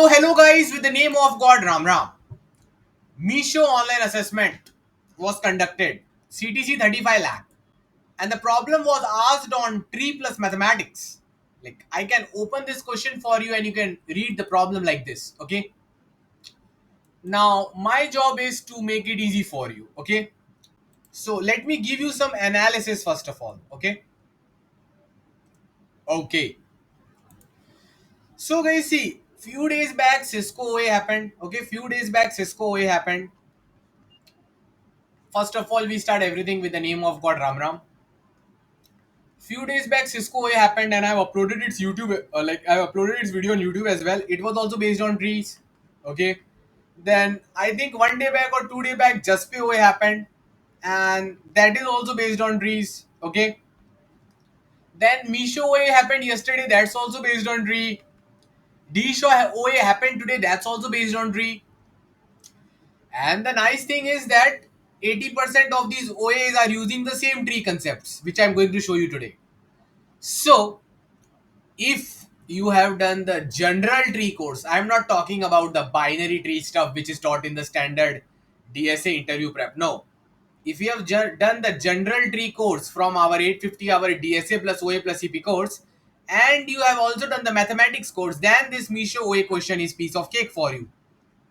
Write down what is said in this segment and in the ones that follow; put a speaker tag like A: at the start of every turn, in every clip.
A: So hello guys, with the name of God Ram Ram. Misho online assessment was conducted, CTC 35 lakh, and the problem was asked on tree plus mathematics. Like I can open this question for you and you can read the problem like this, okay? Now my job is to make it easy for you, okay? So let me give you some analysis first of all, okay? Okay. So guys, see, few days back Cisco OA happened, okay? Few days back Cisco OA happened. First of all, we start everything with the name of God Ram Ram. Few days back, Cisco OA happened, and I've uploaded its YouTube. I've uploaded its video on YouTube as well. It was also based on trees. Okay. Then I think 1 day back or 2 day back, Jaspe OA happened, and that is also based on trees. Okay. Then Misho OA happened yesterday. That's also based on tree. Dsho OA happened today. That's also based on tree. And the nice thing is that 80% of these OAs are using the same tree concepts, which I'm going to show you today. So, if you have done the general tree course, I'm not talking about the binary tree stuff which is taught in the standard DSA interview prep. No. If you have done the general tree course from our 850-hour DSA plus OA plus CP course, and you have also done the mathematics course, then this Misho OA question is piece of cake for you.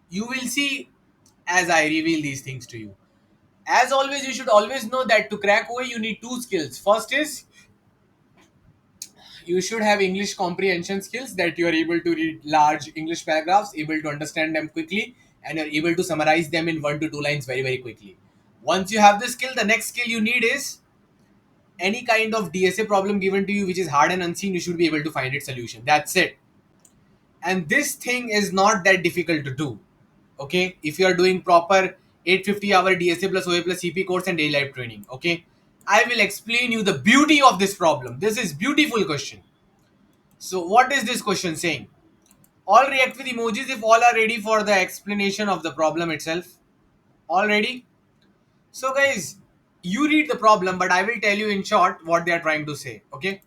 A: You will see as I reveal these things to you. As always, you should always know that to crack OA, you need two skills. First is you should have English comprehension skills, that you are able to read large English paragraphs, able to understand them quickly, and you're able to summarize them in 1 to 2 lines very, very quickly. Once you have this skill, the next skill you need is any kind of DSA problem given to you which is hard and unseen, you should be able to find its solution. That's it. And this thing is not that difficult to do. Okay, if you are doing proper 850-hour DSA plus OA plus CP course and daily life training, okay, I will explain you the beauty of this problem. This is beautiful question. So what is this question saying? All react with emojis if all are ready for the explanation of the problem itself. All ready? So guys, you read the problem, but I will tell you in short what they are trying to say. Okay?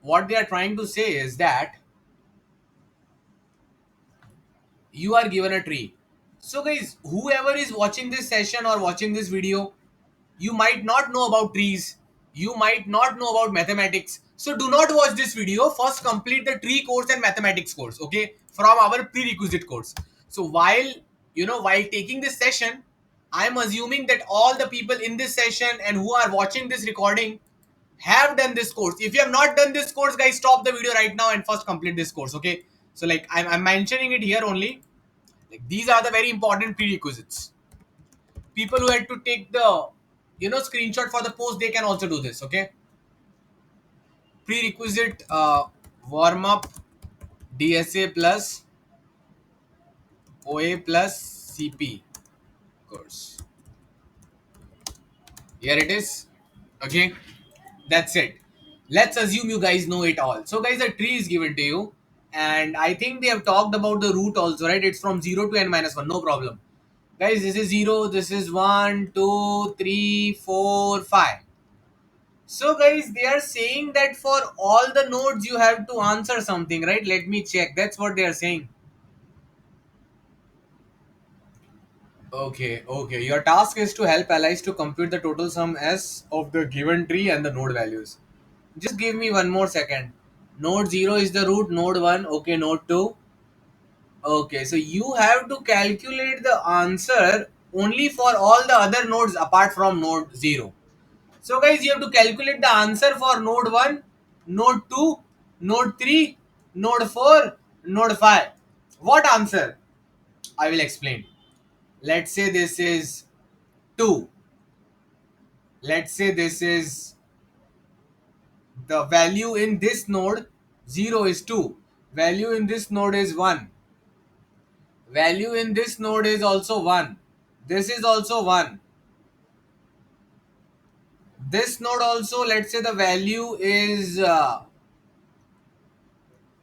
A: What they are trying to say is that you are given a tree. So guys, whoever is watching this session or watching this video, you might not know about trees, you might not know about mathematics, so do not watch this video. First complete the tree course and mathematics course, okay, from our prerequisite course. So while taking this session, I'm assuming that all the people in this session and who are watching this recording have done this course. If you have not done this course, guys, stop the video right now and first complete this course, okay? So like I'm mentioning it here only, like these are the very important prerequisites. People who had to take the screenshot for the post, they can also do this, okay? Prerequisite warm up DSA plus OA plus CP course. Here it is. Okay, that's it. Let's assume you guys know it all. So guys, a tree is given to you, and I think they have talked about the root also, right? It's from 0 to n minus 1, no problem. Guys, this is 0, this is 1, 2, 3, 4, 5. So guys, they are saying that for all the nodes you have to answer something, right? Let me check. That's what they are saying. Okay. Your task is to help allies to compute the total sum S of the given tree and the node values. Just give me one more second. Node 0 is the root, node 1, okay, node 2. Okay, so you have to calculate the answer only for all the other nodes apart from node 0. So guys, you have to calculate the answer for node 1, node 2, node 3, node 4, node 5. What answer? I will explain. Let's say this is 2. Let's say this is the value in this node. 0 is 2. Value in this node is 1. Value in this node is also 1. This is also 1. This node also, let's say the value is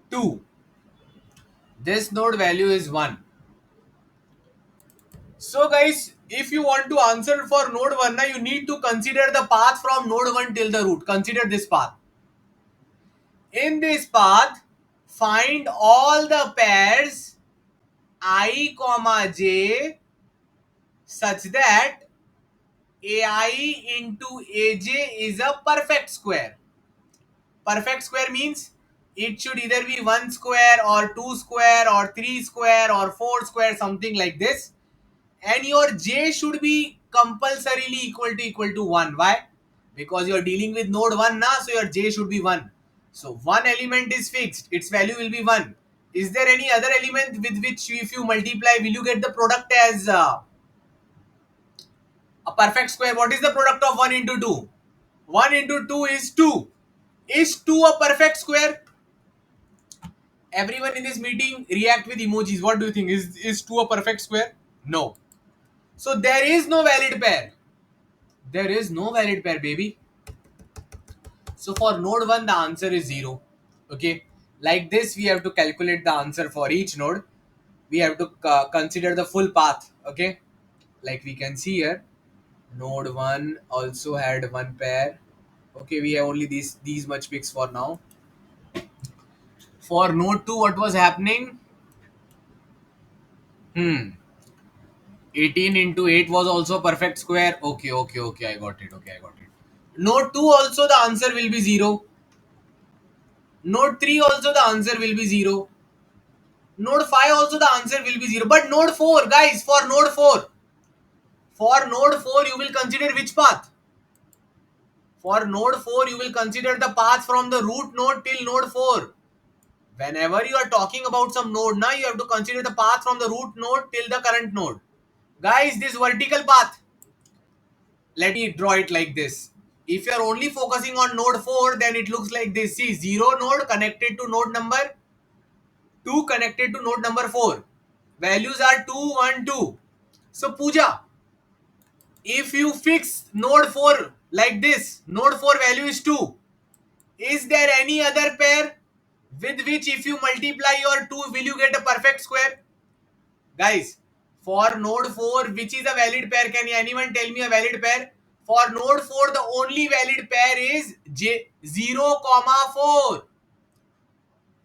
A: 2. This node value is 1. So guys, if you want to answer for node 1, now you need to consider the path from node 1 till the root. Consider this path. In this path, Find all the pairs I comma j such that ai into aj is a perfect square. Perfect square means it should either be 1 square or 2 square or 3 square or 4 square, something like this. And your j should be compulsorily equal to 1. Why? Because you're dealing with node 1 now, so your j should be 1. So one element is fixed, its value will be 1. Is there any other element with which if you multiply will you get the product as a perfect square? What is the product of 1 into 2? 1 into 2 is 2. Is 2 a perfect square? Everyone in this meeting react with emojis. What do you think? Is 2 a perfect square? No. So there is no valid pair. There is no valid pair, baby. So for node 1, the answer is 0. Okay. Like this, we have to calculate the answer for each node. We have to consider the full path. Okay. Like we can see here, node 1 also had one pair. Okay, we have only these much picks for now. For node 2, what was happening? 18 into 8 was also perfect square. Okay, I got it. Node 2 also the answer will be 0. Node 3 also the answer will be 0. Node 5 also the answer will be 0. But node 4, guys, for node 4 you will consider which path? For node 4 you will consider the path from the root node till node 4. Whenever you are talking about some node, now you have to consider the path from the root node till the current node. Guys, this vertical path, let me draw it like this. If you are only focusing on node 4, then it looks like this. See, 0 node connected to node number 2 connected to node number 4. Values are 2, 1, 2. So, Pooja, if you fix node 4 like this, node 4 value is 2. Is there any other pair with which if you multiply your 2, will you get a perfect square? Guys, for node 4, which is a valid pair? Can anyone tell me a valid pair? For node 4, the only valid pair is J 0, comma 4.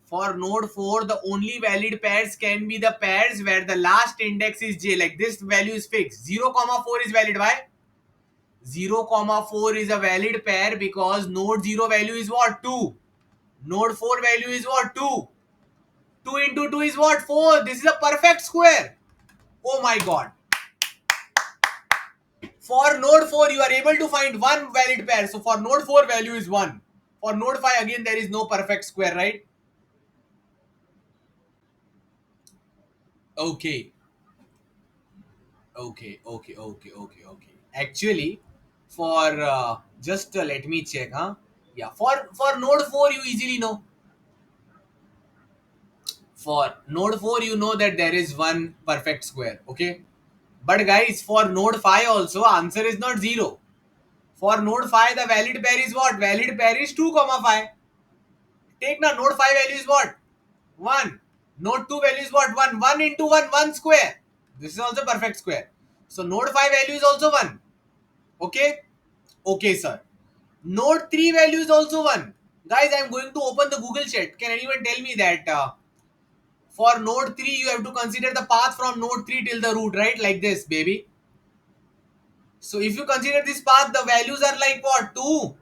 A: For node 4, the only valid pairs can be the pairs where the last index is J. Like this value is fixed. 0, comma 4 is valid. Why? 0, comma 4 is a valid pair because node 0 value is what? 2. Node 4 value is what? 2. 2 into 2 is what? 4. This is a perfect square. Oh my god. For node 4, you are able to find one valid pair. So for node 4, value is 1. For node 5, again, there is no perfect square, right? Okay. Actually, for just let me check, huh? Yeah, for node 4, you easily know. For node 4, you know that there is one perfect square, okay? But guys, for node 5 also, answer is not 0. For node 5, the valid pair is what? Valid pair is 2, comma 5. Take now, node 5 value is what? 1. Node 2 value is what? 1. 1 into 1, 1 square. This is also perfect square. So node 5 value is also 1. Okay? Okay, sir. Node 3 value is also 1. Guys, I am going to open the Google chat. Can anyone tell me that for node 3, you have to consider the path from node 3 till the root, right? Like this, baby. So if you consider this path, the values are like what? 2,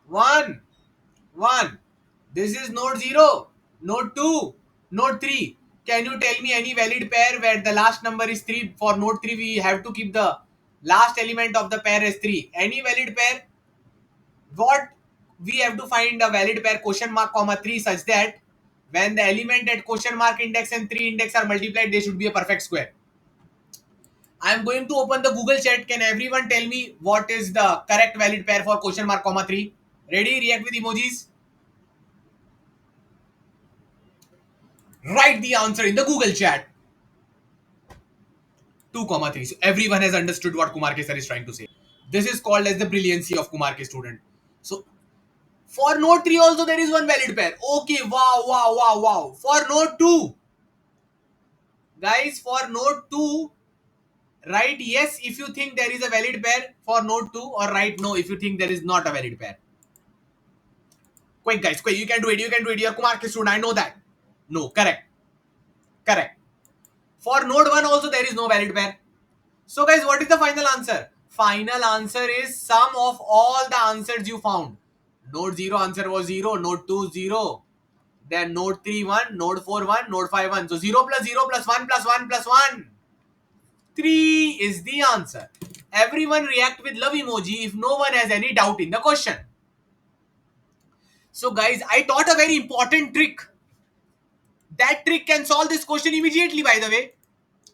A: 1, 1. This is node 0, node 2, node 3. Can you tell me any valid pair where the last number is 3? For node 3, we have to keep the last element of the pair as 3. Any valid pair? What? We have to find a valid pair question mark comma 3 such that when the element at question mark index and 3 index are multiplied, they should be a perfect square. I am going to open the Google chat. Can everyone tell me what is the correct valid pair for question mark comma 3? Ready? React with emojis. Write the answer in the Google chat. 2 comma 3. So everyone has understood what Kumar Kesar is trying to say. This is called as the brilliancy of Kumar K student. So for node 3 also there is one valid pair. Okay, wow. For node 2, guys, for node 2, write yes if you think there is a valid pair for node 2 or write no if you think there is not a valid pair. Quick, guys, quick. You can do it. You can do it. You're Kumar Ki student. I know that. No, correct. Correct. For node 1 also there is no valid pair. So guys, what is the final answer? Final answer is sum of all the answers you found. Node 0 answer was 0. Node 2 0. Then node 3 1. Node 4 1. Node 5 1. So 0 plus 0 plus 1 plus 1 plus 1. 3 is the answer. Everyone react with love emoji if no one has any doubt in the question. So guys, I taught a very important trick. That trick can solve this question immediately, by the way.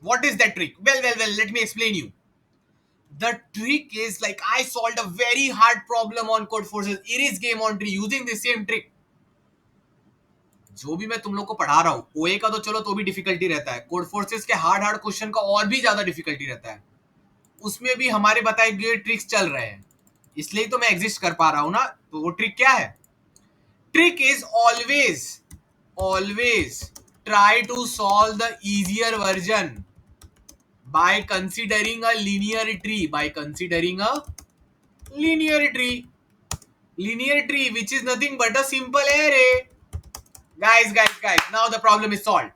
A: What is that trick? Well, let me explain you. The trick is like I solved a very hard problem on Code Forces Iris game on tree using the same trick. जो भी मैं तुम लोग को पढ़ा रहा हूँ ओए का तो चलो तो भी डिफिकल्टी रहता है, कोड फोर्सेस के हार्ड हार्ड क्वेश्चन का और भी ज्यादा डिफिकल्टी रहता है, उसमें भी हमारे बताए गए ट्रिक्स चल रहे हैं, इसलिए तो मैं एग्जिस्ट कर पा रहा हूँ ना. तो वो ट्रिक क्या है? Trick is always always try to solve the easier version by considering a linear tree, by considering a linear tree, which is nothing but a simple array. Guys, now the problem is solved.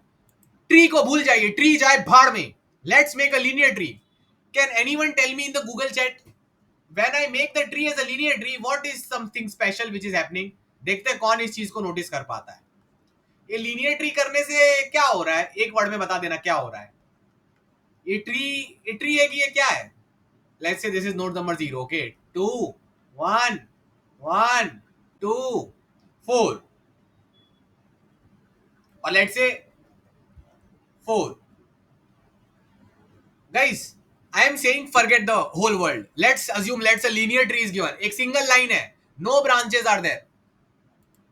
A: Tree को भूल जाइए, tree जाए भाड़ में. Let's make a linear tree. Can anyone tell me in the Google chat, when I make the tree as a linear tree, what is something special which is happening? देखते हैं कौन इस चीज को नोटिस कर पाता है. ये linear tree करने से क्या हो रहा है, एक वर्ड में बता देना क्या हो रहा है. ये ट्री है कि ये क्या है? Let's say this is node number 0. Okay, 2 1 1 2 4, or let's say 4. Guys, I am saying forget the whole world. Let's assume let's a linear tree is given. एक single line है, no branches are there.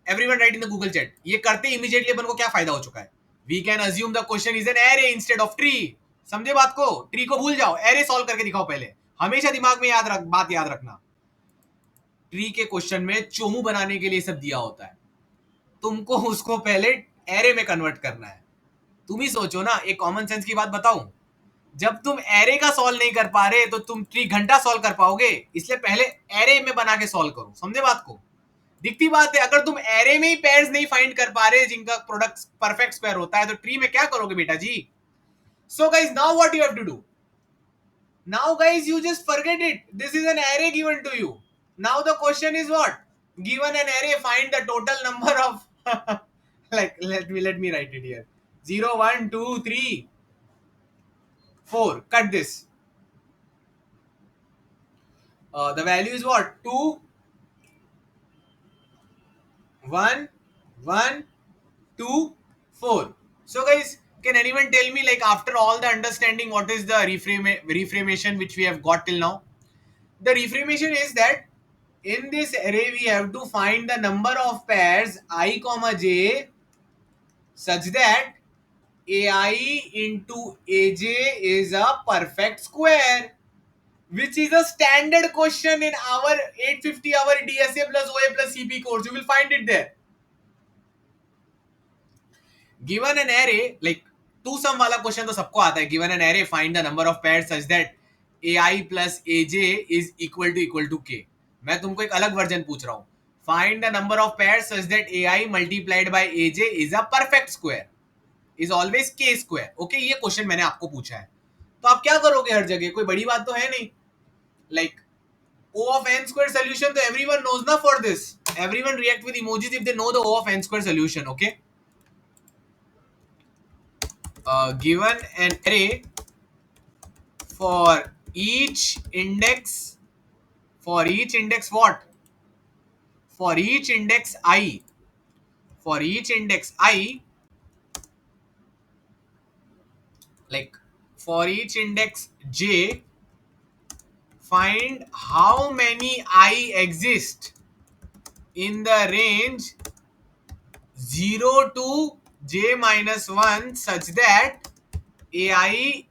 A: Everyone write in the Google chat. ये करते immediately अपन को क्या फायदा हो चुका है? We can assume the question is an array instead of tree. समझे बात को? ट्री को भूल जाओ, array solve करके दिखाओ पहले. हमेशा दिमाग में बात याद रखना. ट्री के क्वेश्चन में चोमू बनाने के लिए सब दिया होता है, तुमको उसको पहले एरे में कन्वर्ट करना है. तुम ही सोचो ना, एक कॉमन सेंस की बात बताऊं, जब तुम एरे का सॉल्व नहीं कर पा रहे तो तुम ट्री घंटा सॉल्व कर पाओगे, इसलिए पहले एरे में बना के सॉल्व करो. समझे बात को? दिखती बात है, अगर तुम एरे में ही पेयर्स नहीं फाइंड कर पा रहे जिनका प्रोडक्ट परफेक्ट स्क्वायर होता है, तो ट्री में क्या करोगे बेटा जी? So guys, now what you have to do? Now guys, you just forget it. This is an array given to you. Now the question is what? Given an array, find the total number of like let me write it here. 0 1 2 3 4. Cut this. The value is what? 2 1 1 2 4. So guys, can anyone tell me, like, after all the understanding, what is the reframation which we have got till now? The reframation is that in this array we have to find the number of pairs I comma j such that ai into aj is a perfect square, which is a standard question in our 850 hour DSA plus OA plus CP course. You will find it there. Given an array, like two sum वाला question तो सबको आता है. Given an array, find the number of pairs such that ai plus aj is equal to k. मैं तुमको एक अलग version पूछ रहा हूँ. Find the number of pairs such that ai multiplied by aj is a perfect square, is always k square. Okay, ये question मैंने आपको पूछा है, तो आप क्या करोगे हर जगह? कोई बड़ी बात तो है नहीं. Like O of n square solution, तो everyone knows ना for this. Everyone react with emojis if they know the O of n square solution. Okay. Given an array for each index what? For each index I, like for each index j, find how many I exist in the range 0 to j minus 1 such that ai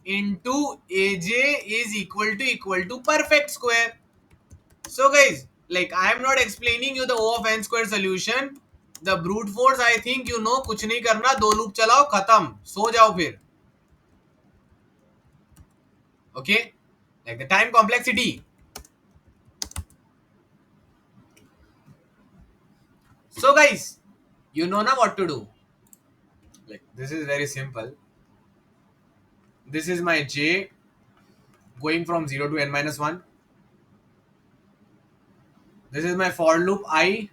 A: into aj is equal to perfect square. So guys, like I am not explaining you the O of n square solution. The brute force I think you know. कुछ नहीं करना, दो loop चलाओ, खत्म, सो जाओ फिर. Okay, like the time complexity. So guys, you know now what to do. Like, this is very simple. This is my j going from 0 to n minus 1. This is my for loop I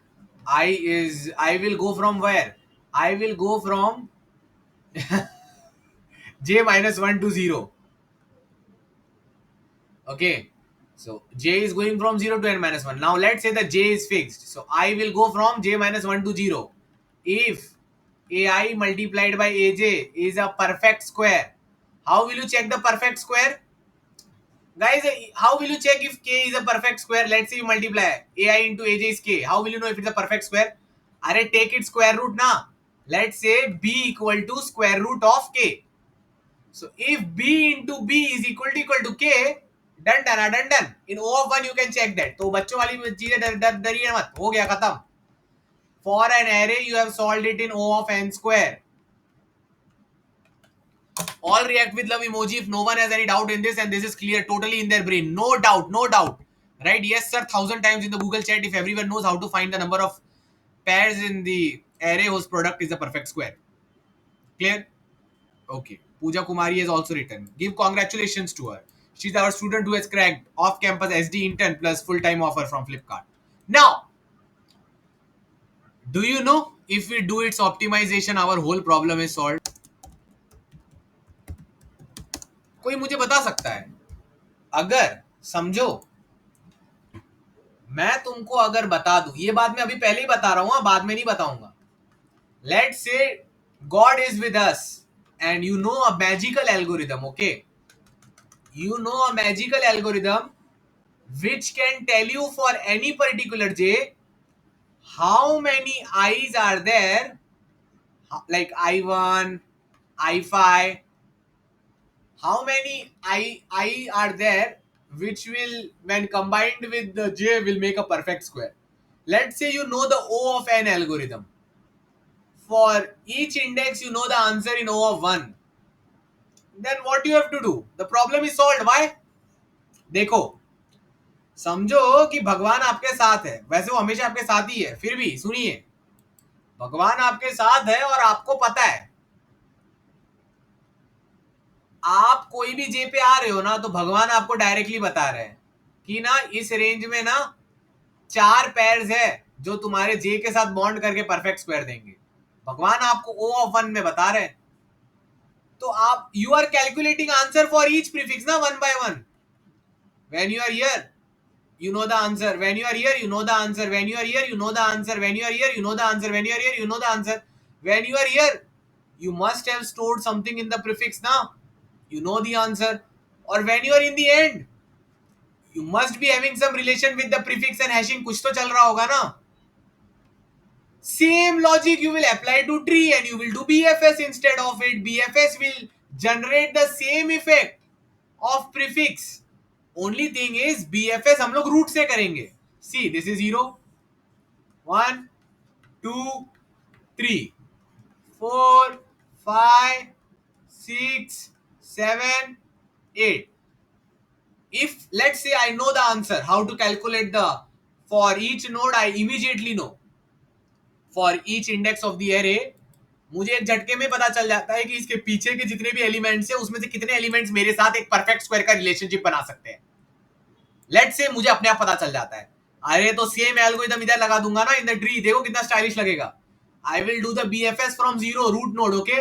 A: will go from where? I will go from j minus 1 to 0. Okay. So j is going from 0 to n minus 1. Now let's say that j is fixed. So I will go from j minus 1 to 0. If ai multiplied by aj is a perfect square, how will you check the perfect square? Guys, how will you check if k is a perfect square? Let's say you multiply ai into aj is k. How will you know if it's a perfect square? Array, take its square root na. Let's say b equal to square root of k. So if b into b is equal to k, done. In O of 1 you can check that. तो बच्चों वाली चीजें डरिए मत, हो गया खत्म. For an array you have solved it in O of n square. All react with love emoji if no one has any doubt in this, and this is clear totally in their brain. No doubt. Right? Yes, sir. 1,000 times in the Google chat if everyone knows how to find the number of pairs in the array whose product is a perfect square. Clear? Okay. Pooja Kumari has also written. Give congratulations to her. She's our student who has cracked off-campus SD intern plus full-time offer from Flipkart. Now, do you know if we do its optimization, our whole problem is solved? कोई मुझे बता सकता है? अगर समझो, मैं तुमको अगर बता दूं, ये बात मैं अभी पहले ही बता रहा हूं, बाद में नहीं बताऊंगा. Let's say God is with us and you know a magical algorithm, okay? You know a magical algorithm which can tell you for any particular j how many i's are there, like i1, i5, how many I are there which will, when combined with the j, will make a perfect square. Let's say you know the O of n algorithm. For each index you know the answer in O of 1. Then what you have to do? The problem is solved. Why? देखो, समझो कि भगवान आपके साथ है. वैसे वो हमेशा आपके साथ ही है, फिर भी सुनिए, भगवान आपके साथ है और आपको पता है आप कोई भी जे पे आ रहे हो ना, तो भगवान आपको डायरेक्टली बता रहे हैं कि ना इस रेंज में ना 4 पेयर्स है जो तुम्हारे जे के साथ बॉन्ड करके परफेक्ट स्क्वायर देंगे. भगवान आपको O of 1 में बता रहे हैं. तो आप you are calculating answer for each prefix ना, one by one. When you are here you know the answer, when you are here you know the answer, when you are here you know the answer, when you are here you know the answer, when you are here you know the answer, when you are here you must have stored something in the prefix now, you know the answer. Or when you are in the end you must be having some relation with the prefix and hashing, कुछ तो चल रहा होगा ना. Same logic you will apply to tree and you will do BFS instead of it. BFS will generate the same effect of prefix. Only thing is BFS हम लोग root से करेंगे. See, this is 0, 1, 2, 3, 4, 5, 6, 7, 8. If let's say I know the answer, how to calculate the, for each node I immediately know. For each index of the array मुझे एक झटके में पता चल जाता है कि इसके पीछे के जितने भी एलिमेंट्स है उसमें से कितने एलिमेंट्स मेरे साथ एक परफेक्ट स्क्वायर का रिलेशनशिप बना सकते हैं. लेट्स से मुझे अपने आप पता चल जाता है. अरे तो सेम एल्गोरिथम इधर लगा दूंगा ना इन द ट्री, देखो कितना स्टाइलिश लगेगा. I will do the BFS from 0 root node. Okay,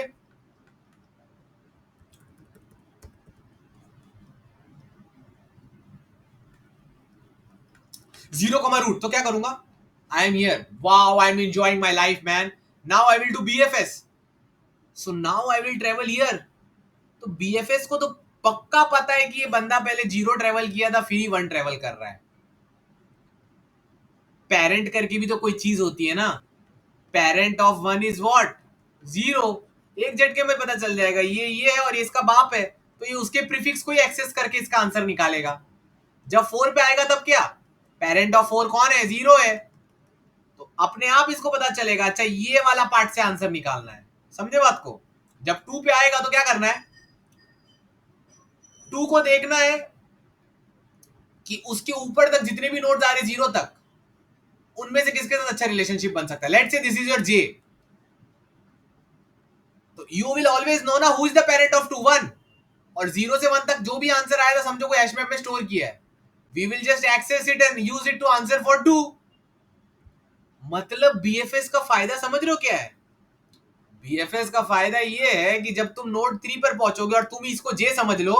A: zero comma root. तो क्या करूंगा? I am here, wow, I am enjoying my life man. Now I will do BFS. So now I will travel here. तो BFS को तो पक्का पता है कि ये बंदा पहले 0 ट्रेवल किया था फिर ही 1 ट्रेवल कर रहा है. पेरेंट करके भी तो कोई चीज होती है ना. Parent of 1 is what? 0. एक झटके में पता चल जाएगा ये है और ये इसका बाप है, तो ये उसके प्रीफिक्स को ही एक्सेस करके इसका आंसर निकालेगा. जब 4 पे आएगा तब क्या? पेरेंट ऑफ 4 कौन है? 0 है. तो अपने आप इसको पता चलेगा, अच्छा ये वाला पार्ट से आंसर निकालना है. समझे बात को? जब 2 पे आएगा तो क्या करना है? 2 को देखना है कि उसके ऊपर तक जितने भी नोड्स आ रहे 0 तक उनमें से किसके साथ अच्छा रिलेशनशिप बन सकता है. Let's say this is your J, तो यू विल ऑलवेज नो ना who is the parent of 2 1, और 0 से 1 तक जो भी आंसर आएगा समझो कोई हैश मैप में स्टोर किया है. We will just access it and use it to answer for 2. मतलब बीएफएस का फायदा समझ रहे हो क्या है? बीएफएस का फायदा ये है कि जब तुम नोड 3 पर पहुंचोगे और तुम इसको जे समझ लो,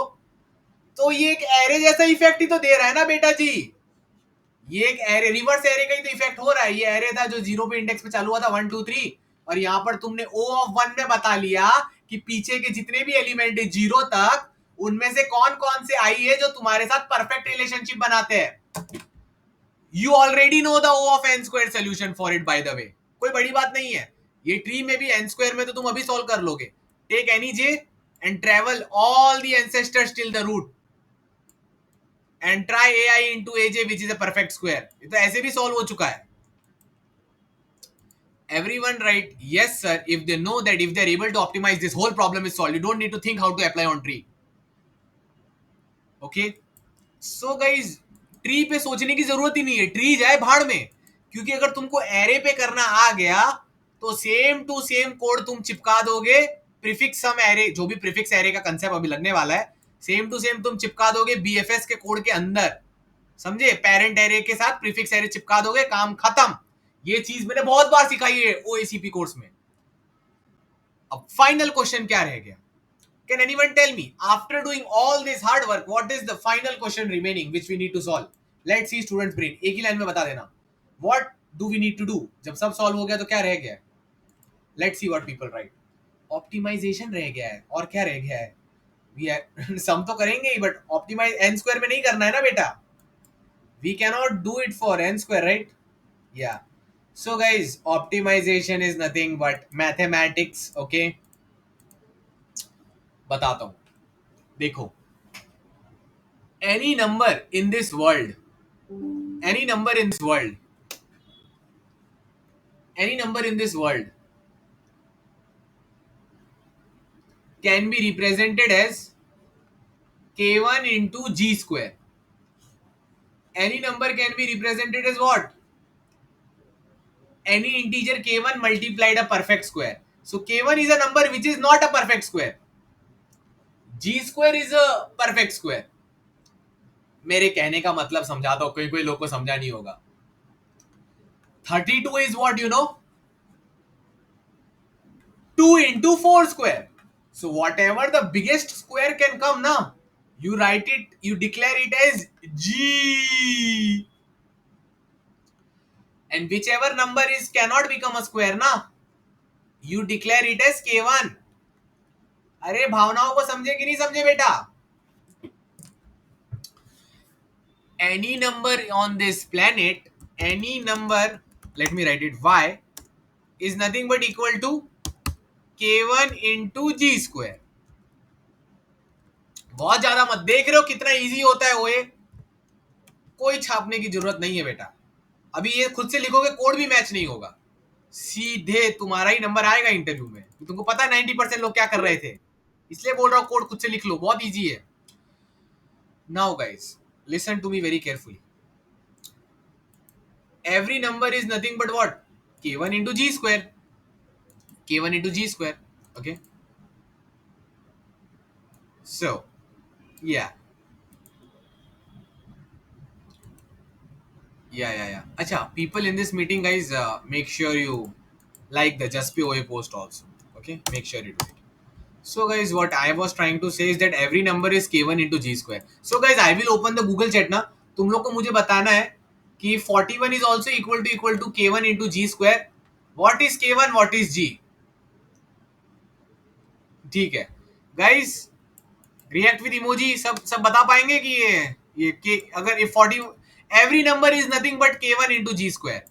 A: तो ये एक एरे जैसा इफेक्ट ही तो दे रहा है ना बेटा जी. ये एक एरे, रिवर्स एरे का ही तो इफेक्ट हो रहा है. ये एरे था जो 0 पे इंडेक्स पे चालू हुआ था 1 2 3, और यहां पर तुमने ओ ऑफ 1 में बता लिया कि पीछे के जितने भी एलिमेंट है 0 तक, उनमें से कौन कौन से आई है जो तुम्हारे साथ परफेक्ट रिलेशनशिप बनाते हैं. You already know the O of N square solution for it by the way. कोई बड़ी बात नहीं है. ये ट्री में भी एन स्क्वायर में तो तुम अभी सॉल्व कर लोगे. Take any J and travel all the ancestors till the root and try ai into aj which is a perfect square. ये तो ऐसे भी सॉल्व हो चुका है. Everyone write yes sir if they know that if they're able to optimize this whole problem is solved. You don't need to think how to apply on tree. Okay, so guys, tree पे सोचने की जरूरत ही नहीं है. Tree जाए भाड़ में, क्योंकि अगर तुमको एरे पे करना आ गया तो सेम टू सेम कोड तुम चिपका दोगे. प्रीफिक्स सम एरे, जो भी प्रीफिक्स एरे का कंसेप्ट अभी लगने वाला है, सेम टू सेम तुम चिपका दोगे बीएफएस के कोड के अंदर. समझे? पेरेंट एरे के साथ प्रीफिक्स एरे चिपका दोगे, काम खत्म. ये चीज मैंने बहुत बार सिखाई है ओएसीपी कोर्स में. अब फाइनल क्वेश्चन क्या रह गया? Can anyone tell me, after doing all this hard work, what is the final question remaining which we need to solve? Let's see students brain. एक ही लाइन में बता देना. What do we need to do? जब सब solve हो गया तो क्या रह गया? Let's see what people write. Optimization रह गया है. और क्या रह गया है? सम तो करेंगे ही, बट ऑप्टिमाइज एन स्क्वायर में नहीं करना है ना बेटा. We cannot do it for n square, right? Yeah. So guys, optimization is nothing but mathematics. Okay. बताता हूं. देखो, any number in this world, any number in this world, any number in this world can be represented as k1 into g square. Any number can be represented as what? Any integer k1 multiplied a perfect square. So k1 is a number which is not a perfect square. G square is a perfect square. मेरे कहने का मतलब समझाता हूं, कोई कोई लोग को समझा नहीं होगा. 32 is what, you know? 2 into 4 square. So whatever the biggest square can come now, you write it, you declare it as G. And whichever number is cannot become a square na, you declare it as K1. अरे भावनाओं को समझे कि नहीं समझे बेटा? Any number on this planet, any number, let me write it, y is nothing but equal to k1 into g square. बहुत ज्यादा मत देख रहे हो कितना इजी होता है ओए. कोई छापने की जरूरत नहीं है बेटा. अभी ये खुद से लिखोगे कोड भी मैच नहीं होगा, सीधे तुम्हारा ही नंबर आएगा इंटरव्यू में. तुमको पता है 90% लोग क्या कर रहे थे, इसलिए बोल रहा हूं कोड खुद से लिख लो, बहुत इजी है. Now guys, listen to me very carefully. Every number is nothing but what? K1 into g square. K1 into g square. Okay. So, yeah. Yeah. Acha, people in this meeting, guys, make sure you like the Just Be OA post also. Okay. Make sure you do it. So, guys, what I was trying to say is that every number is K1 into g square. So, guys, I will open the Google chat ना. तुम लोग को मुझे बताना है कि 41 is also equal to K1 into g square. What is K1? What is g? ठीक है गाइस, रिएक्ट विद इमोजी. सब बता पाएंगे कि ये के अगर if 40 every number is nothing but k1 into g square,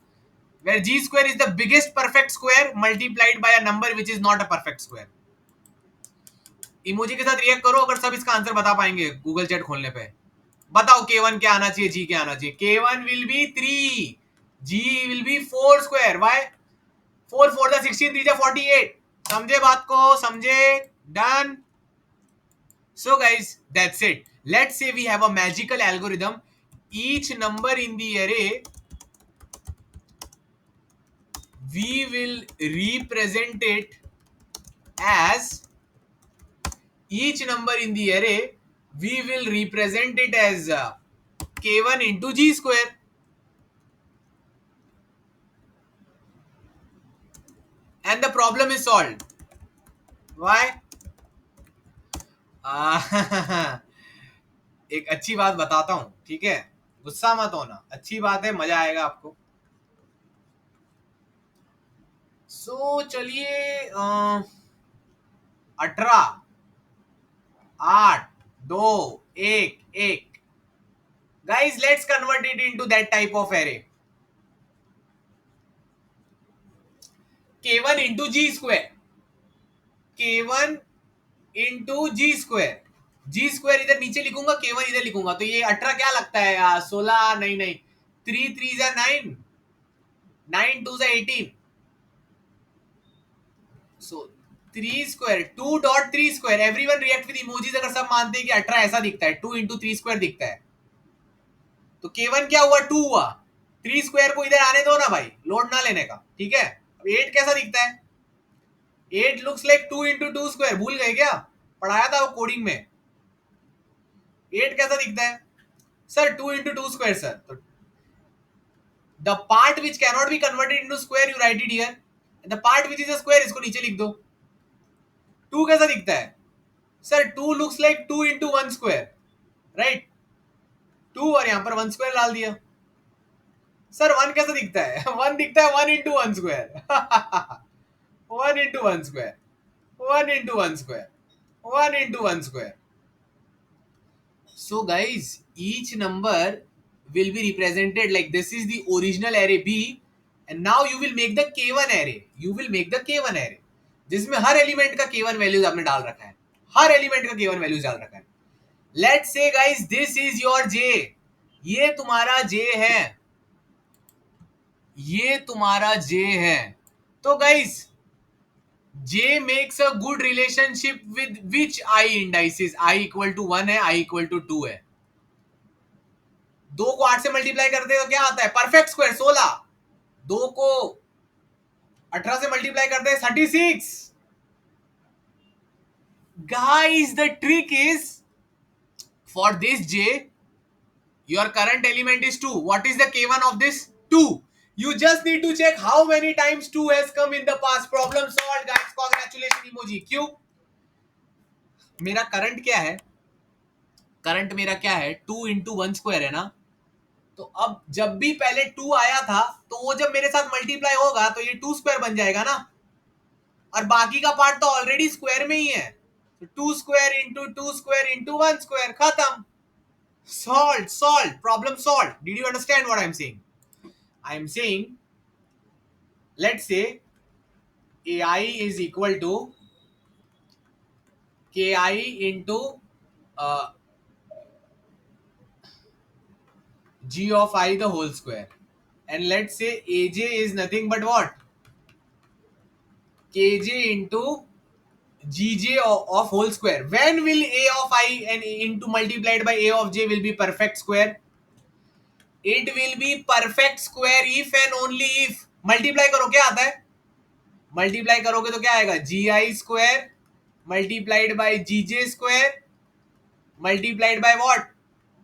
A: where g square is the biggest perfect square multiplied by a number which is not a perfect square. Emoji के साथ react करो अगर सब इसका आंसर बता पाएंगे Google chat खोलने पे. बताओ k1 क्या आना चाहिए, g क्या आना चाहिए. k1 will be 3, g will be 4 square. why 4 4 the 16, 3 the 48. समझे बात को? समझे? Done. So guys, that's it. Let's say we have a magical algorithm. Each number in the array we will represent it as each number in the array, we will represent it as k1 into g square. And the problem is solved. Why? एक अच्छी बात बताता हूं, ठीक है, गुस्सा मत होना, अच्छी बात है, मजा आएगा आपको. चलिए 18, 8, 2, 1, 1. Guys, let's convert it into that type of array. k1 into g square. k1 into g square. Ji square इधर नीचे लिखूंगा, k1 इधर लिखूंगा, तो ये 18 क्या लगता है यार, 16, नहीं नहीं, 3 3 जा 9, 9 2 जा 18. सो 3 square, 2.3 square. Everyone react with emojis अगर सब मानते हैं कि 18 ऐसा दिखता है, 2 इंटू 3 स्क्वायर दिखता है, तो k1 क्या हुआ, 2 हुआ. 3 स्क्वायर को इधर आने दो ना भाई, लोड ना लेने का, ठीक है. अब 8 कैसा दिखता है, 8 लुक्स लाइक 2 इंटू 2 स्क्वायर. भूल गए क्या, पढ़ाया था वो कोडिंग में. 8 कैसा दिखता है सर, 2 इंटू 2 स्क्वायर सर. तो the part which cannot be converted into square you right it here, the part which is a square इसको नीचे लिख दो. 2 कैसा दिखता है sir, 2 looks like 2 into 1 square, right. 2 और यहां पर 1 स्क्वायर डाल दिया. सर 1 कैसा दिखता है, 1 दिखता है 1 into 1 square. 1 into 1 square, 1 into 1 square, 1 into 1 square. So guys, each number will be represented like this is the original array B, and now you will make the K1 array. You will make the K1 array जिसमें हर element का K1 values आपने डाल रखा है, हर element का K1 values डाल रखा है. Let's say guys this is your J, ये तुम्हारा J है, ये तुम्हारा J है. तो guys J makes a good relationship with which I indices, I equal to 1 है, I equal to 2 है. 2 को 8 से मल्टीप्लाई करते हैं तो क्या आता है, परफेक्ट स्क्वायर 16. 2 को 18 से मल्टीप्लाई करते हैं 36. Guys the trick is for this J your current element is 2. What is the K1 of this? 2. You just need to check how many times 2 has come in the past. Problem solved guys, congratulations emoji. क्यों, मेरा current क्या है, current मेरा क्या है, 2 into 1 square है ना. तो अब जब भी पहले 2 आया था तो वो जब मेरे साथ मल्टीप्लाई होगा तो ये 2 स्क्वायर बन जाएगा ना, और बाकी का पार्ट तो ऑलरेडी स्क्वायर में ही है. तो 2 square into 2 square into 1 square, खत्म. Solve, problem solve. Did you understand what I am saying? Let's say AI is equal to KI into G of I the whole square, and let's say AJ is nothing but what, KJ into GJ of whole square. When will A of I and into multiplied by A of J will be perfect square? It will be perfect square if and only if, multiply करो क्या आता है, multiply करोगे तो क्या आएगा, GI square multiplied by GJ square multiplied by what,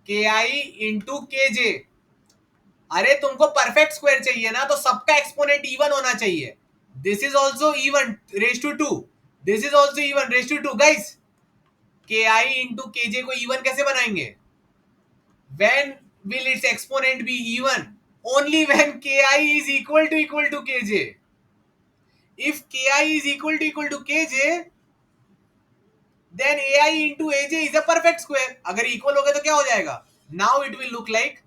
A: KI into KJ. अरे तुमको परफेक्ट स्क्वायर चाहिए ना, तो सबका एक्सपोनेंट इवन होना चाहिए. This is also even raise to 2, this is also even raise to 2. Guys KI into KJ को even कैसे बनाएंगे, when will its exponent be even, only when KI is equal to KJ. If KI is equal to KJ, then AI into AJ is a perfect square. अगर equal हो गए तो क्या हो जाएगा, now it will look like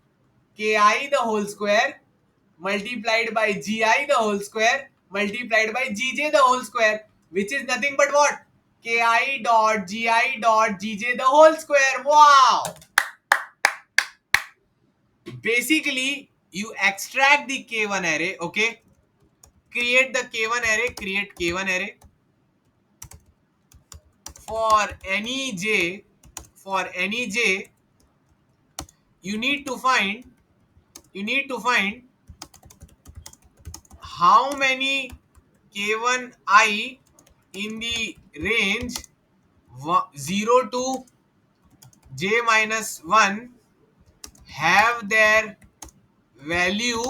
A: KI the whole square multiplied by GI the whole square multiplied by GJ the whole square, which is nothing but what, KI dot GI dot GJ the whole square. Wow. Basically you extract the K1 array, okay, create the K1 array, create K1 array for any J, for any J you need to find how many k1i in the range 0 to j minus 1 have their value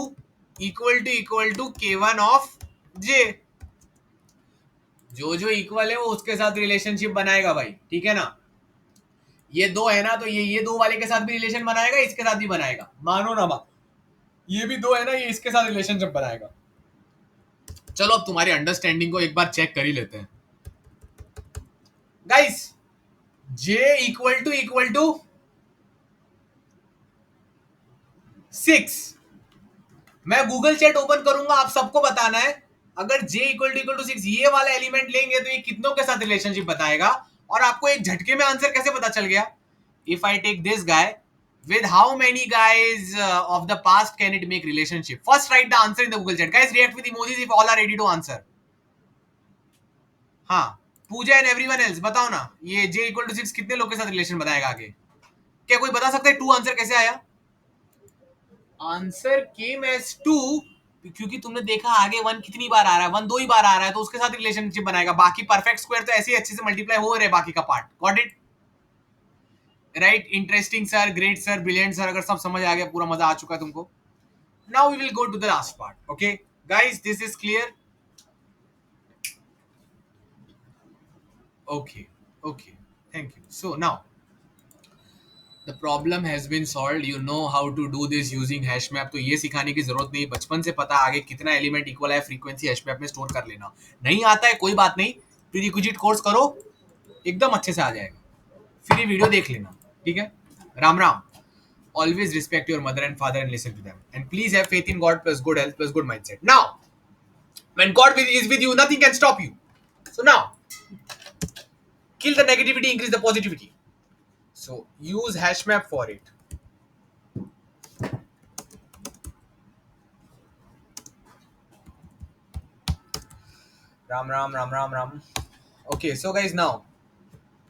A: equal to k1 of j. जो जो equal है वो उसके साथ relationship बनाएगा भाई, ठीक है ना. ये दो है ना, तो ये दो वाले के साथ भी रिलेशन बनाएगा, इसके साथ भी बनाएगा, मानो ना मानो. ये भी दो है ना, ये इसके साथ रिलेशनशिप बनाएगा. चलो अब तुम्हारी अंडरस्टैंडिंग को एक बार चेक कर ही लेते हैं गाइस. j equal to 6. मैं गूगल चैट ओपन करूंगा, आप सबको बताना है अगर j इक्वल टू 6 ये वाला एलिमेंट लेंगे तो ये कितनों के साथ रिलेशनशिप बताएगा. और आपको एक झटके में आंसर कैसे पता चल गया. If I take this guy, with how many guys of the past can it make relationship? First write the answer in the Google chat. Guys, react with emojis if all are ready to answer. हाँ, पूजा and everyone else बताओ ना, ये j equal to 6 कितने लोग के साथ relation बताएगा आगे. क्या कोई बता सकता है 2 आंसर कैसे आया. आंसर केम एज 2 क्योंकि तुमने देखा आगे 1 कितनी बार आ रहा है, 1 2 ही बार आ रहा है, तो उसके साथ रिलेशनशिप बनाएगा. बाकी परफेक्ट स्क्वायर तो ऐसे ही अच्छे से मल्टीप्लाई हो रहे बाकी का part. Got it right. Interesting sir, great sir, brilliant sir. अगर सब समझ आ गया, पूरा मजा आ चुका है तुमको. Now we will go to the last part. Okay guys, this is clear. Okay, okay, thank you. So now the problem has been solved. You know how to do this using hash map. तो ये सिखाने की जरूरत नहीं, बचपन से पता आगे कितना एलिमेंट इक्वल है फ्रीक्वेंसी हैश मैप में स्टोर कर लेना. नहीं आता है कोई बात नहीं, प्रीरिक्विजिट कोर्स करो, एकदम अच्छे से आ जाएगा. फिर ये वीडियो देख लेना, ठीक है. Ram Ram. Always respect your mother and father and listen to them. And please have faith in God plus good health plus good mindset. Now, when God is with you, nothing can stop you. So now, kill the negativity, increase the positivity. So use hash map for it. Ram ram ram ram ram. Okay, so guys, now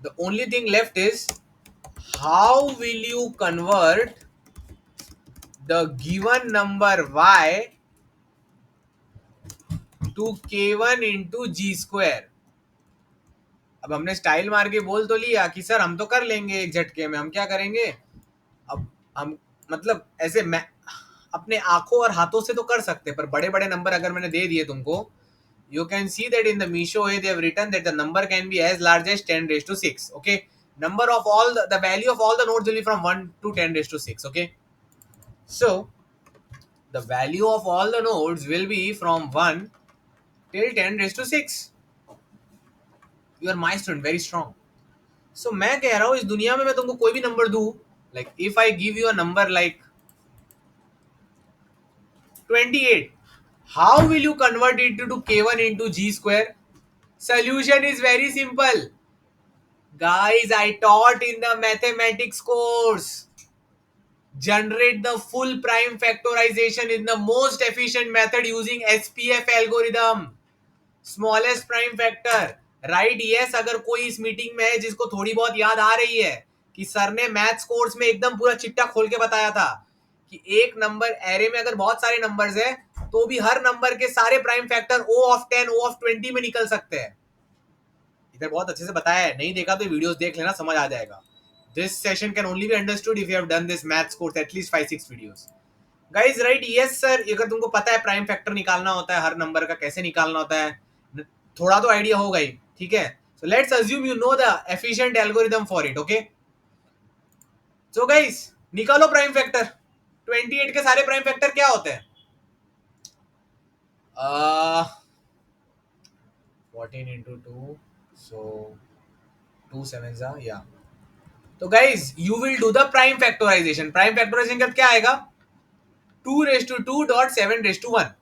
A: the only thing left is how will you convert the given number y to k1 into g square. अब हमने style मार के बोल तो लिया कि sir हम तो कर लेंगे एक झटके में, हम क्या करेंगे. अब हम मतलब ऐसे मैं अपने आंखों और हाथों से तो कर सकते, पर बड़े बड़े नंबर अगर मैंने दे दिए तुमको, you can see that in the Misho they have written that the number can be as large as 10 raised to 6. Okay, number of all the value of all the nodes will be from 1 to 10 raised to 6. Okay, so the value of all the nodes will be from 1 till 10 raised to 6. You are my student, very strong. So मैं कह रहा हूँ इस दुनिया में मैं तुमको कोई भी नंबर दूं, like if I give you a number like 28, how will you convert it to k1 into g square? Solution is very simple. Guys, I taught in the mathematics course. Generate the full prime factorization in the most efficient method using SPF algorithm. Smallest prime factor. Right? Yes, अगर कोई इस meeting में है जिसको थोड़ी बहुत याद आ रही है कि सर ने मैथ्स कोर्स में एकदम पूरा चिट्टा खोल के बताया था कि एक नंबर एरे में अगर बहुत सारे नंबर्स है तो भी हर नंबर के सारे prime factor O of 10, O of 20 में निकल सकते हैं. इधर बहुत अच्छे से बताया है, नहीं देखा तो वीडियोस देख लेना, समझ आ जाएगा. This session can only be understood if you have done this maths course at least 5-6 videos. Guys, right? Yes sir, अगर तुमको पता है प्राइम फैक्टर निकालना होता है, हर नंबर का कैसे निकालना होता है, थोड़ा तो आइडिया होगा ही, ठीक है. So let's assume you know the efficient algorithm for it. Okay, so guys, निकालो प्राइम फैक्टर. 28 के सारे प्राइम फैक्टर क्या होते हैं? 14 into 2, so 2 7s are, yeah. तो guys you will do the prime factorization. Prime factorization का क्या आएगा? 2 raised to 2 dot 7 raised to 1.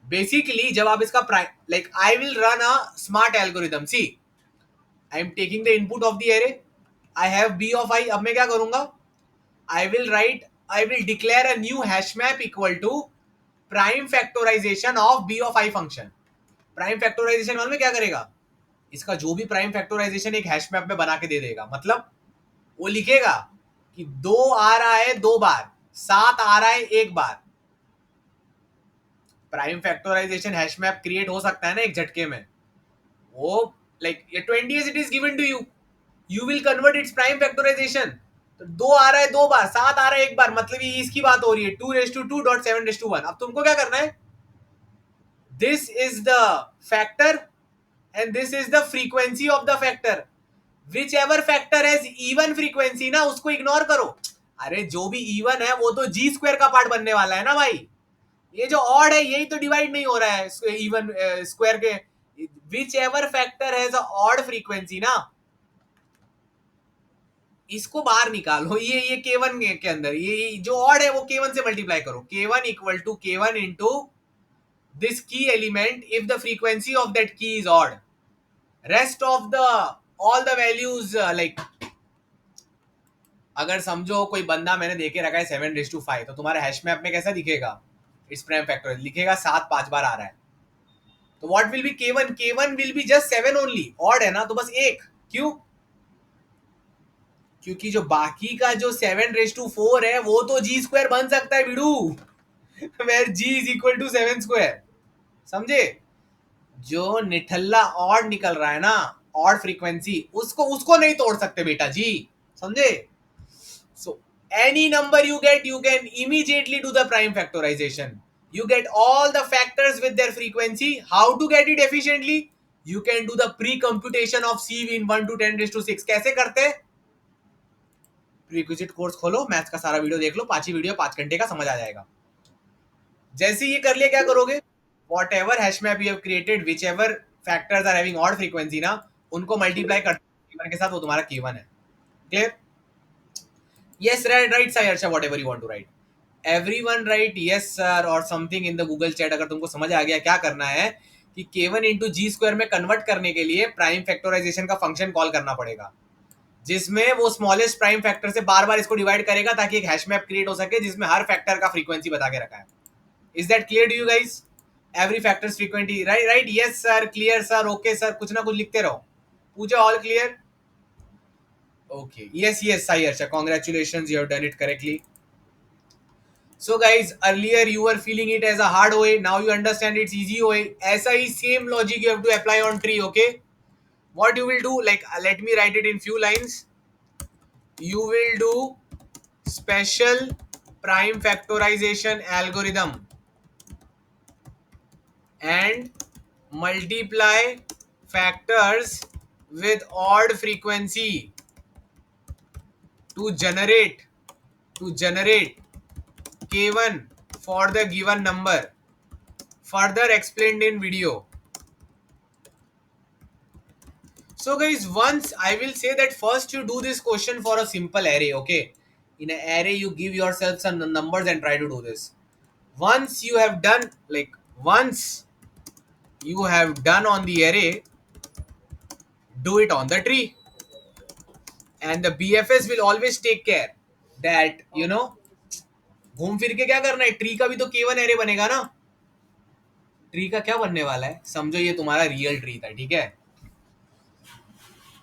A: Basically जब आप इसका prime, like I will run a smart algorithm. See, I am taking the input of the array, I have b of i. अब मैं क्या करूंगा? I will declare a new hash map equal to prime factorization of b of i function. Prime factorization वाले में क्या करेगा? इसका जो भी प्राइम फैक्टराइजेशन एक हैश मैप में बना के दे देगा. मतलब वो लिखेगा कि 2 आ रहा है 2 बार, 7 आ रहा है 1 बार. Prime factorization hash map create हो सकता है ना एक झटके में. वो लाइक ये 20 as it is given to you, you will convert its prime factorization. तो 2 आ रहा है 2 बार, 7 आ रहा है एक बार, मतलब ये इसकी बात हो रही है 2 raised to 2.7 raised to 1. अब तुमको क्या करना है, this is the factor and this is the frequency of the factor. whichever factor has even frequency ना उसको इग्नोर करो. अरे जो भी इवन है वो तो जी स्क्वायर का पार्ट बनने वाला है ना भाई. ये जो ऑड है यही तो डिवाइड नहीं हो रहा है इवन स्क्वायर के. Which ever factor has a odd frequency ना, इसको बाहर निकालो. ये K1 के अंदर ये जो ऑड है वो K1 से मल्टीप्लाई करो. K1 equal to K1 into this key element if the frequency of that key is odd. Rest of the all the values like अगर समझो कोई बंदा मैंने देके रखा है 7:5 तो तुम्हारे हैश मैप में कैसा दिखेगा, इट्स प्राइम फैक्टर लिखेगा 7 5 बार आ रहा है. तो what will be K1, K1 will be just 7 only. Odd है ना तो बस एक. क्यों, क्योंकि जो बाकी का जो 7:4 है वो तो जी स्क्वायर बन सकता है बिडू. Where G is equal to 7 square. समझे, जो निठल्ला ऑड निकल रहा है ना, ऑड फ्रीक्वेंसी, उसको नहीं तोड़ सकते बेटा जी. समझे. So any number you get you can immediately do the prime factorization. You get all the factors with their frequency. How to get it efficiently? You can do the pre-computation of C in 1 to 10⁶. कैसे करते? प्रीक्विजिट course खोलो, maths का सारा video देख लो, 5 ही video 5 घंटे का, समझ आ जाएगा. जैसे ये कर लिया क्या करोगे, whatever hash map you have created, whichever factors are having odd frequency ना, उनको मल्टीप्लाई करते के साथ, वो तुम्हारा K1 है. Clear? Yes right Sairsha, whatever you want to write. Everyone write yes sir और something in the Google chat. अगर तुमको समझ आ गया क्या करना है कि K1 इंटू जी स्क्वायर में कन्वर्ट करने के लिए प्राइम फैक्टराइजेशन का फंक्शन कॉल करना पड़ेगा, जिसमें वो स्मॉलेस्ट प्राइम फैक्टर से बार बार इसको डिवाइड करेगा ताकि एक हैश मैप क्रिएट हो सके जिसमें हर फैक्टर का फ्रीक्वेंसी बता के रखा है. Is that clear to you guys? Every factors frequency right yes sir, clear sir, okay sir, कुछ ना कुछ लिखते रहो. Pooja all clear? Okay yes yes Sai Arsha, congratulations, you have done it correctly. So guys, earlier you were feeling it as a hard OA, now you understand it's easy OA. ऐसा ही same logic you have to apply on tree, okay? What you will do, like let me write it in few lines. You will do special prime factorization algorithm and multiply factors with odd frequency to generate K1 for the given number, further explained in video. So guys, once I will say that first you do this question for a simple array, okay? In an array you give yourself some numbers and try to do this. Once you have done, like once you have done on the array, do it on the tree. And the BFS will always take care that, you know, घूम फिर के क्या करना है, tree का भी तो K1 array बनेगा ना. ट्री का क्या बनने वाला है, समझो ये तुम्हारा रियल ट्री था, ठीक है,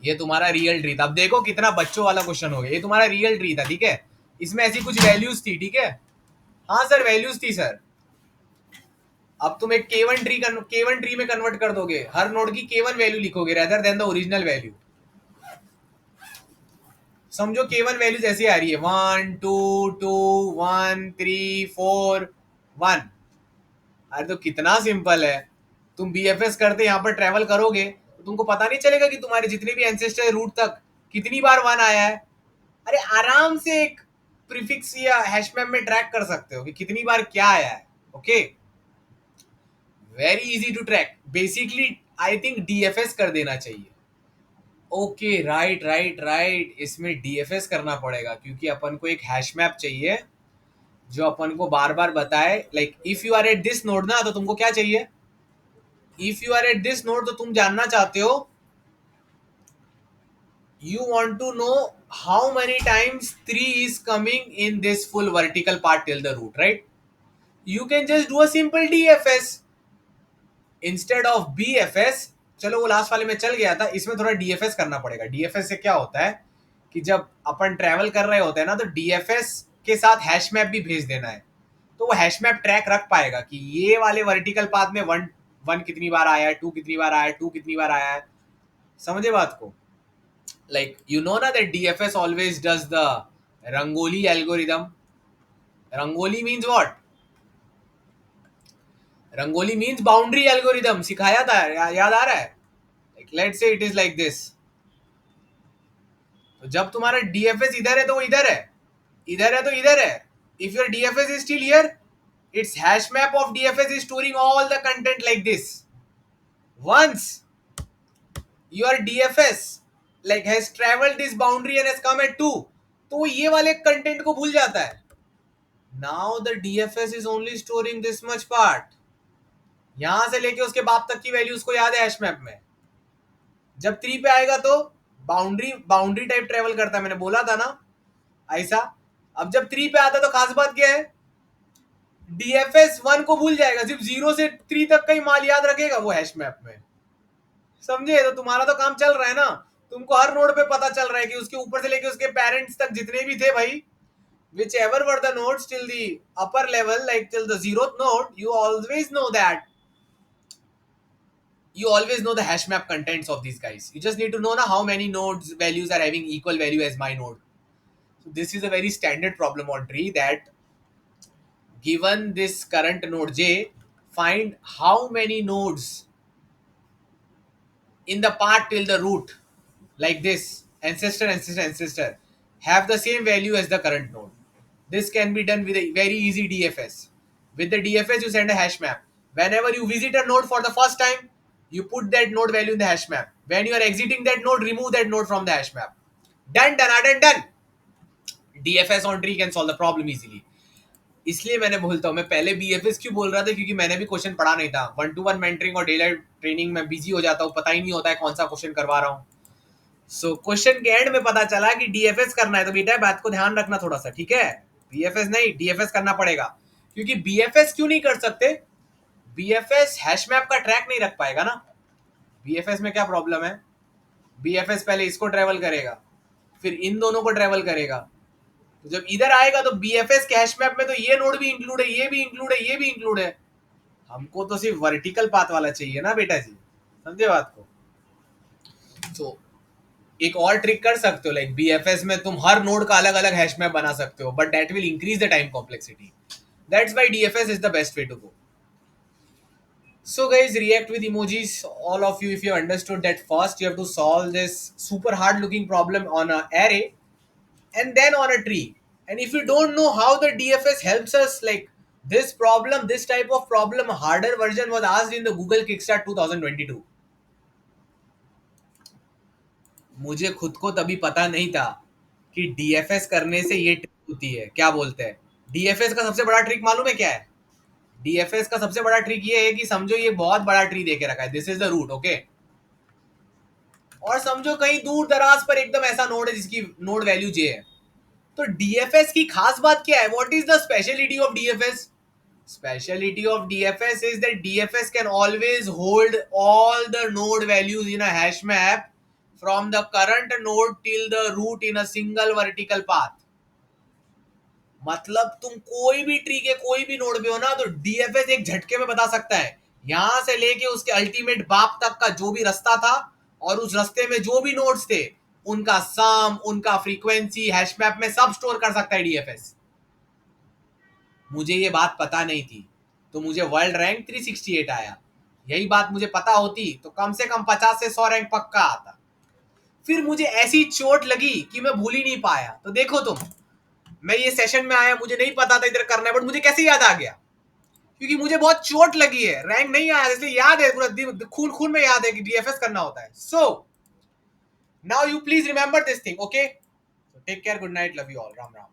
A: ये तुम्हारा रियल ट्री था. अब देखो कितना बच्चों वाला क्वेश्चन हो गया. ये तुम्हारा रियल ट्री था, ठीक है, इसमें ऐसी कुछ वैल्यूज थी, ठीक है. हाँ सर वैल्यूज थी सर. अब तुम एक K1 ट्री में कन्वर्ट कर दोगे, हर नोड की K1 वैल्यू लिखोगे rather than the original value. समझो K1 वैल्यूज ऐसी आ रही है 1 2 2 1 3 4 1. अरे तो कितना सिंपल है. तुम BFS करते यहाँ पर ट्रेवल करोगे तो तुमको पता नहीं चलेगा कि तुम्हारे जितने भी एंसेस्टर रूट तक कितनी बार 1 आया है. अरे आराम से एक प्रीफिक्स या हैश मैप में ट्रैक कर सकते हो कि कितनी बार क्या आया है. Okay, very easy to track. Basically I think DFS कर देना चाहिए. ओके राइट, इसमें DFS करना पड़ेगा क्योंकि अपन को एक हैश मैप चाहिए जो अपन को बार बार बताए. Like if you are at this node ना, तो तुमको क्या चाहिए, if you are at this node तो तुम जानना चाहते हो, you want to know how many times 3 is coming in this full vertical part till the root, right? You can just do a simple DFS instead of BFS. चलो वो last वाले में चल गया था, इसमें थोड़ा DFS करना पड़ेगा. DFS से क्या होता है कि जब अपन ट्रैवल कर रहे होते हैं ना, तो DFS के साथ हैश मैप भी भेज देना है. तो वो हैश मैप ट्रैक रख पाएगा कि ये वाले वर्टिकल पाथ में वन वन कितनी बार आया है, टू कितनी बार आया है, टू कितनी बार आया है. समझे बात को? Like you know na that DFS always does the Rangoli algorithm. Rangoli means what? Rangoli means boundary algorithm. सिखाया था, याद आ रहा है? Like let's say it is like this. तो जब तुम्हारा DFS इधर है तो वो इधर है, इधर है तो इधर है. If your DFS is still here, its hash map of DFS is storing all the content like this. Once your DFS like has traveled this boundary and has come at 2, तो वो ये वाले कंटेंट को भूल जाता है. Now the DFS is only storing this much part. यहां से लेके उसके बाप तक की वैल्यूज को याद है हैश मैप में. जब 3 पे आएगा तो बाउंड्री टाइप ट्रेवल करता है, मैंने बोला था ना ऐसा. अब जब 3 पे आता तो खास बात क्या है, DFS 1 को भूल जाएगा, सिर्फ 0 से 3 तक का ही माल याद रखेगा वो हैश मैप में. समझे? तो तुम्हारा तो काम चल रहा है ना. तुमको हर नोड पे पता चल रहा है कि उसके ऊपर से लेके उसके पेरेंट्स तक जितने भी थे भाई, whichever were the nodes till the upper level, like till the 0th node, you always know the hash map contents of these guys. You just need to know now how many nodes values are having equal value as my node. So this is a very standard problem on tree, that given this current node j, find how many nodes in the path till the root, like this, ancestor, have the same value as the current node. This can be done with a very easy DFS. With the DFS, you send a hash map. Whenever you visit a node for the first time, you put that node value in the hash map. When you are exiting that node, remove that node from the hash map. Done. DFS on tree can solve the problem easily. इसलिए मैंने बोलता हूँ, मैं पहले BFS क्यों बोल रहा था, क्योंकि मैंने भी क्वेश्चन पढ़ा नहीं था. 1-to-1 मेंटरिंग और डेली ट्रेनिंग में बिजी हो जाता हूँ, पता ही नहीं होता है कौन सा क्वेश्चन करवा रहा हूँ. सो क्वेश्चन के एंड में पता चला कि DFS करना है, तो बेटा बात को ध्यान रखना थोड़ा सा, ठीक है? BFS नहीं, DFS करना पड़ेगा. क्योंकि BFS क्यों नहीं कर सकते? BFS हैश मैप का ट्रैक नहीं रख पाएगा ना. BFS में क्या प्रॉब्लम है? BFS पहले इसको ट्रेवल करेगा, फिर इन दोनों को ट्रेवल करेगा. तो जब इधर आएगा तो BFS के हैश मैप में तो ये नोड भी इंक्लूड है, ये भी इंक्लूड है, ये भी इंक्लूड है. हमको तो सिर्फ वर्टिकल पाथ वाला चाहिए ना बेटा जी. समझे बात को? तो एक और ट्रिक कर सकते हो, लाइक BFS में तुम हर नोड का अलग अलग हैश मैप बना सकते हो, but that will increase the time complexity. That's why DFS is the best way to go. So guys, react with emojis, all of you. If you understood that, first you have to solve this super hard looking problem on an array and then on a tree. And if you don't know how the DFS helps us, like this problem, this type of problem, harder version was asked in the Google Kickstart 2022. मुझे खुद को तभी पता नहीं था कि DFS करने से ये ट्रिक होती है. क्या बोलते हैं? DFS का सबसे बड़ा ट्रिक मालूम है क्या है? DFS का सबसे बड़ा ट्रिक ये है कि समझो ये बहुत बड़ा ट्री देके रखा है, this is the root, okay. और समझो कहीं दूर दराज पर एकदम ऐसा नोड है जिसकी नोड वैल्यू j है. तो DFS की खास बात क्या है? What is the speciality of DFS? Speciality of DFS is that DFS can always hold all the node values in a hash map from the current node till the root in a single vertical path. मतलब तुम कोई भी tree के कोई भी node पे हो ना, तो DFS एक झटके में बता सकता है यहां से लेके उसके अल्टीमेट बाप तक का जो भी रास्ता था, और उस रास्ते में जो भी नोड्स थे उनका सम, उनका फ्रीक्वेंसी हैश मैप में सब स्टोर कर सकता है DFS. मुझे ये बात पता नहीं थी तो मुझे वर्ल्ड रैंक 368 आया. यही बात मुझे पता होती तो कम से कम 50 से 100 रैंक पक्का आता. फिर मुझे ऐसी चोट लगी कि मैं भूल ही नहीं पाया. तो देखो तुम, मैं ये सेशन में आया, मुझे नहीं पता था इधर करना है, बट मुझे कैसे याद आ गया? क्योंकि मुझे बहुत चोट लगी है, रैंक नहीं आया, इसलिए याद है, पूरा खून खून में याद है कि DFS करना होता है. So now you please remember this thing, okay? Take care, good night, love you all, Ram Ram.